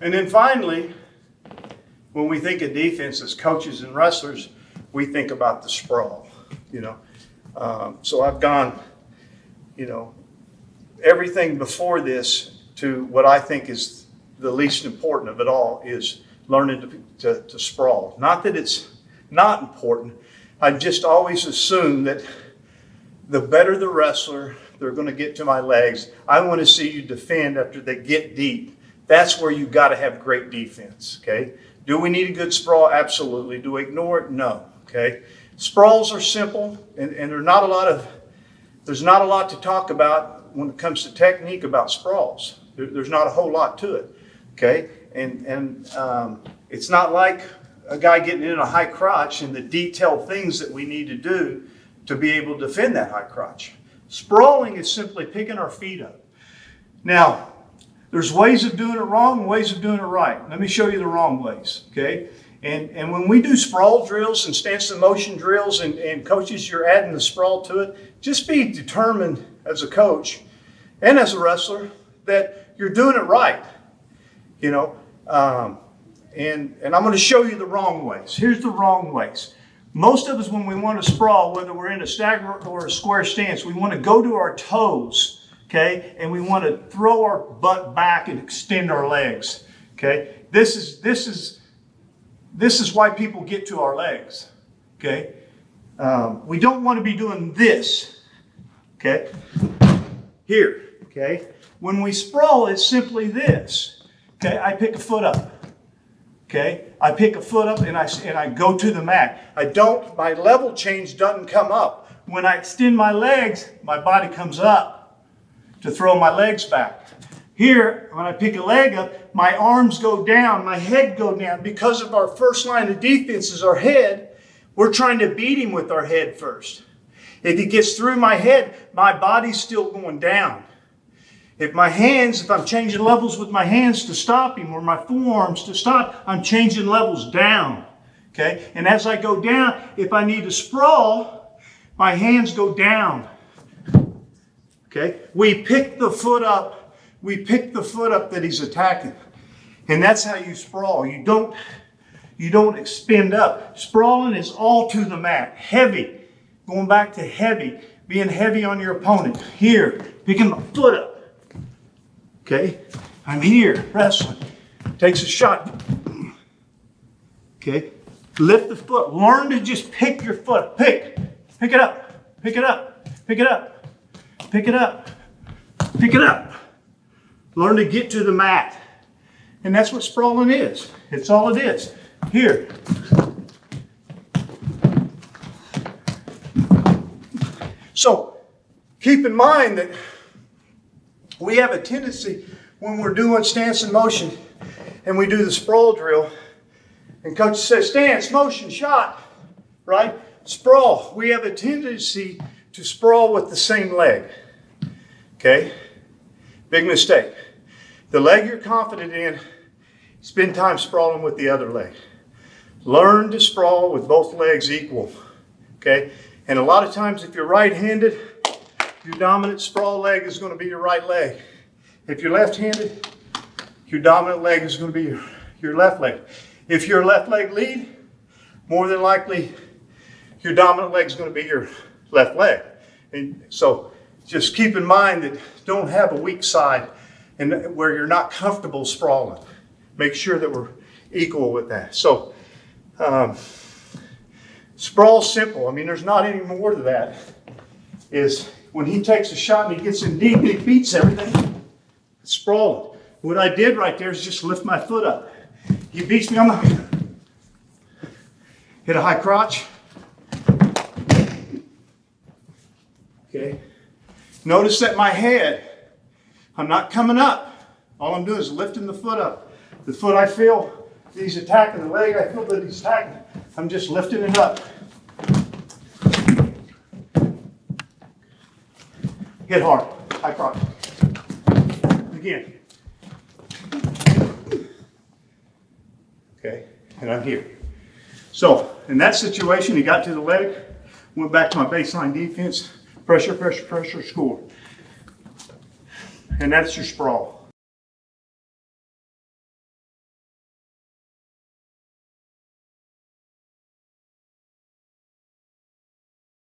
And then finally, when we think of defense as coaches and wrestlers, we think about the sprawl, you know. So I've gone, you know, everything before this to what I think is the least important of it all is learning to sprawl. Not that it's not important. I just always assume that the better the wrestler, they're going to get to my legs. I want to see you defend after they get deep. That's where you've got to have great defense, okay? Do we need a good sprawl? Absolutely. Do we ignore it? No, okay? Sprawls are simple, and there's not a lot to talk about when it comes to technique about sprawls. There's not a whole lot to it, okay? And it's not like a guy getting in a high crotch and the detailed things that we need to do to be able to defend that high crotch. Sprawling is simply picking our feet up. Now, there's ways of doing it wrong and ways of doing it right. Let me show you the wrong ways, okay? And when we do sprawl drills and stance in motion drills and coaches, you're adding the sprawl to it, just be determined as a coach and as a wrestler that you're doing it right, you know? And I'm going to show you the wrong ways. Here's the wrong ways. Most of us, when we want to sprawl, whether we're in a stagger or a square stance, we want to go to our toes, okay? And we want to throw our butt back and extend our legs, okay? This is why people get to our legs, okay? We don't want to be doing this, okay? Here, okay? When we sprawl, it's simply this, okay? I pick a foot up. Okay, I pick a foot up and I go to the mat. My level change doesn't come up. When I extend my legs, my body comes up to throw my legs back. Here, when I pick a leg up, my arms go down, my head go down. Because of our first line of defense is our head, we're trying to beat him with our head first. If he gets through my head, my body's still going down. If I'm changing levels with my hands to stop him or my forearms to stop, I'm changing levels down, okay? And as I go down, if I need to sprawl, my hands go down, okay? We pick the foot up that he's attacking. And that's how you sprawl. You don't expend up. Sprawling is all to the mat, heavy, going back to heavy, being heavy on your opponent. Here, picking my foot up. Okay, I'm here, wrestling. Takes a shot. Okay, lift the foot. Learn to just pick your foot. Pick it up, pick it up, pick it up, pick it up, pick it up. Learn to get to the mat. And that's what sprawling is. It's all it is. Here. So, keep in mind that we have a tendency when we're doing stance and motion and we do the sprawl drill and coach says stance, motion, shot, right? Sprawl. We have a tendency to sprawl with the same leg, okay? Big mistake. The leg you're confident in, spend time sprawling with the other leg. Learn to sprawl with both legs equal, okay? And a lot of times if you're right-handed, your dominant sprawl leg is going to be your right leg. If you're left-handed, your dominant leg is going to be your left leg. If you're a left leg lead, more than likely your dominant leg is going to be your left leg. And so just keep in mind that don't have a weak side and where you're not comfortable sprawling. Make sure that we're equal with that. So sprawl's simple. I mean, there's not any more to that. Is when he takes a shot and he gets in deep and he beats everything, it's sprawling. What I did right there is just lift my foot up. He beats me on the, hit a high crotch. Okay. Notice that my head, I'm not coming up. All I'm doing is lifting the foot up. The foot I feel he's attacking, the leg I feel that he's attacking, I'm just lifting it up. Hit hard, high crotch. Again. Okay, and I'm here. So, in that situation, he got to the leg, went back to my baseline defense, pressure, pressure, pressure, score. And that's your sprawl.